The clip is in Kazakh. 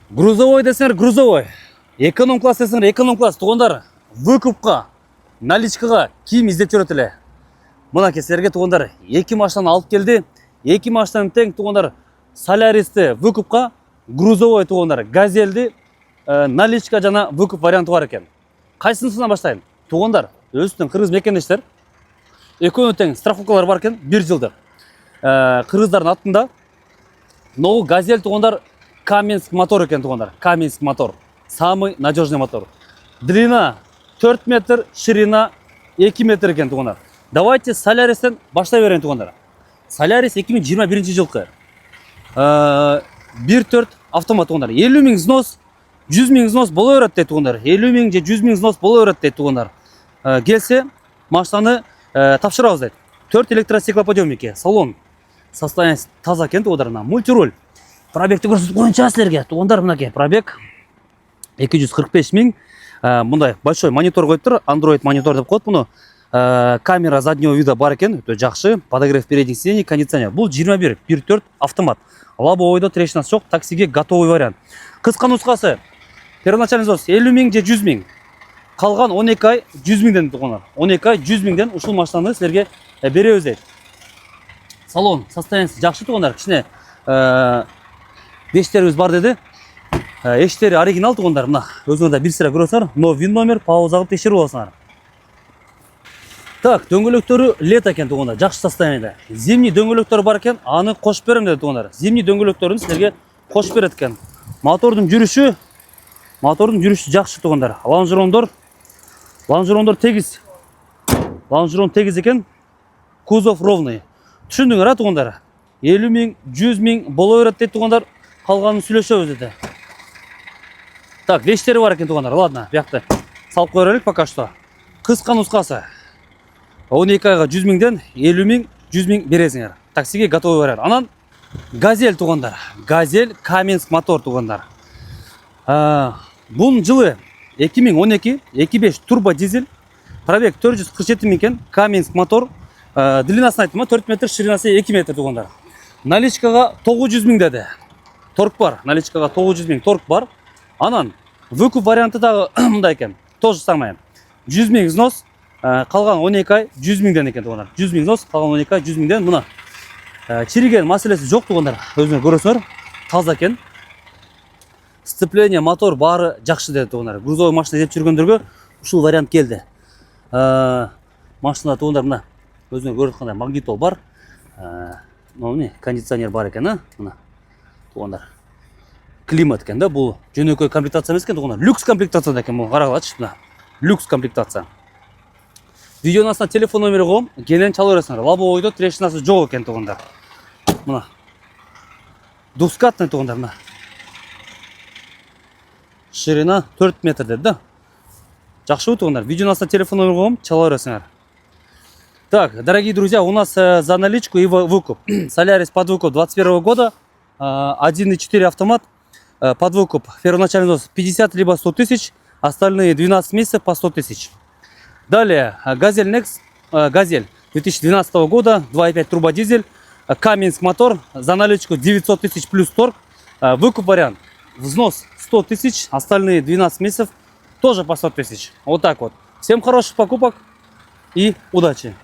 Грузовой десеңер грузовой. Эконом класс десеңер эконом класс. Туғандар выкупқа, наличкаға киім іздеп жүретілі. Мұна кесілерге туғандар екі машинаны алып келді. Екі машинаны тең туғандар Соляристі выкупқа, грузовой туғандар газельді, наличка жана выкуп варианты бар екен. Қайсынысынан баштайын? Туғандар өстің қырғыз мекендештер. Екеуі тең страховкалар бар екен 1 жылдық. Қырғыздардың аттында но газель туғандар Каменск мотор екен туғандар. Каменск мотор. Самый надежный мотор. Длина 4 метр, ширина 2 метр екен туғандар. Давайте Соляристен баштай берейін туғандар. Солярис 2021 жылқы. 1.4 автомат туғандар. 50 000 взнос, 100 000 взнос бола өрет дейді туғандар. 50 000 же 100 000 взнос бола өрет дейді туғандар. Келсе, машинаны тапшырауыз дейді. 4 электростеклоподъемники, салон. Состояние таза екен туғандар. Мультироль. Пробегті көрсетіп қойынша сілерге. Туғандар мынаке. Пробег 245 000. Мұндай большой монитор қойып тұр. Android монитор деп қойып мұны. Камера заднего вида бар екен. Жақсы. Подогрев передних сидений, кондиционер. Бұл 21 1.4 автомат. Лобовойда трещинасы жоқ. Таксиге готовый вариант. Қысқа нұсқасы. Первоначальный взнос 50 000 же 100 000. Қалған 12 ай 100 000-ден туғандар. 12 ай 100 000-ден ушул машинаны сілерге беребіз дейді. Салон состояниесі жақсы туғандар. Кішіне бештеріміз бар деді. Ештері оригинал туғандар. Мына өзіңізде бір сірі көресіңдер. Но вин номер паузағып тексеріп аласыңдар. Так, дөңгелектері лето екен туғандар. Жақсы состояниеде. Зимний дөңгелектері бар екен. Аны қосып берем деді туғандар. Зимний дөңгелектерін сілерге қосып береді екен. Мотордың жүріші жақсы туғандар. Лонжерондор тегіз. Лонжерон тегіз екен. Кузов ровный. Түшіндіңдер туғандар. 50 000, 100 000 бола өрет дейді туғандар. Қалғанын сөйлешеміз деді. Так, вештері бар екен туғандар. Ладно, бияқты салып қойырелік пока что. Қысқа нұсқасы. 12 айға 100 000-ден 50 000, 100 000 бересіңер. Таксиге готовый вариант. Анан газель туғандар. Газель Каменск мотор туғандар. Бұның жылы 2012, 2.5 турбо дизель. Пробег 447 000 екен. Каменск мотор. Длинасын айттым, 4 метр, ширинасы 2 метр туғандар. Наличкаға 900 000 деді. Торг бар. Наличкаға 900 000 торг бар. Анан выкуп варианты дағы мұнда екен. Тоже самое. 100 000 взнос. Қалған 12 ай 100 000-ден екен туғандар. 100 000 взнос, қалған 12 ай 100 000-ден. Мұна чириген мәселесі жоқ туғандар. Өзіңе көресіңдер. Таза екен. Сцепление, мотор бары жақсы деді туғандар. Грузовой машина іздеп жүргендерге ушул вариант келді. Машина туғандар мына өзіңе көріп магнитол бар. Кондиционер бар екен. Мына туғандар. Климат екен да. Бұл жөнөкөй комплектация емес екен туғандар. Люкс комплектация екен. Бұл қарағылатшы мына. Люкс комплектация. Видеоның астына телефон номері қойым. Келен чалып бересіңдер. Лобовойда трещинасы жоқ екен туғандар. Мына. Двускатный туғандар мына. Ширина 4 метр деді да. Жақсы туғандар. Видеоның астына телефон номері қойым. Чалып бересіңдер. Так, дорогие друзья, у нас за наличку и выкуп. Солярис под выкуп 21 года. 1.4 автомат. Под выкуп. Первоначальный взнос 50 либо 100 тысяч. Остальные 12 месяцев по 100 тысяч. Далее, Газель Next. Газель 2012 года. 2.5 турбодизель. Каменск мотор. За наличку 900 тысяч плюс торг. Выкуп вариант. Взнос 100 тысяч. Остальные 12 месяцев тоже по 100 тысяч. Вот так вот. Всем хороших покупок и удачи!